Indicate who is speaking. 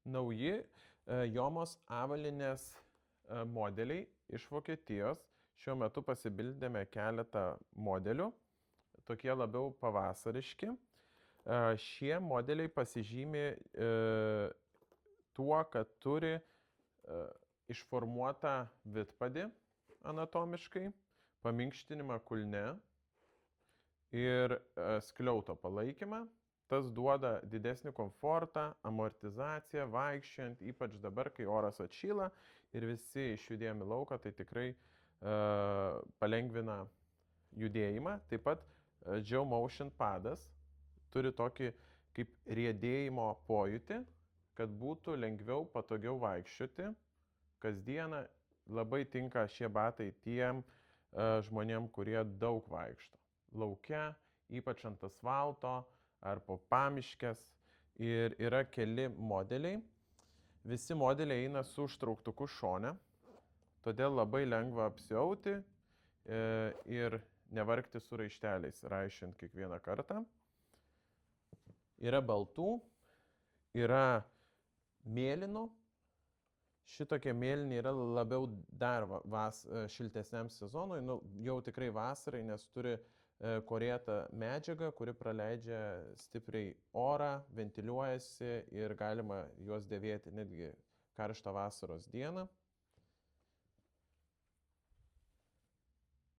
Speaker 1: Nauji Jomos avalynės modeliai iš Vokietijos. Šiuo metu pasibildėme keletą modelių, tokie labiau pavasariški. Šie modeliai pasižymi tuo, kad turi išformuotą vidpadį anatomiškai, paminkštinimą kulne ir skliauto palaikymą. Tas duoda didesnį komfortą, amortizaciją, vaikščiant, ypač dabar, kai oras atšyla ir visi išjudėjami lauką, tai tikrai palengvina judėjimą. Taip pat Joe Motion padas turi tokį kaip riedėjimo pojūtį, kad būtų lengviau, patogiau vaikščioti. Kasdieną labai tinka šie batai tiem žmonėm, kurie daug vaikšto. Lauke, ypač ant asfalto ar po pamiškes. Ir yra keli modeliai. Visi modeliai eina su užtrauktuku šone, todėl labai lengva apsiauti ir nevargti su raišteliais, raišint kiekvieną kartą. Yra baltų, yra mėlynų. Šitokie mėlyni yra labiau dar šiltesniam sezonui, jau tikrai vasarai, nes turi korėtą medžiagą, kuri praleidžia stipriai orą, ventiliuojasi ir galima juos dėvėti netgi karštą vasaros dieną.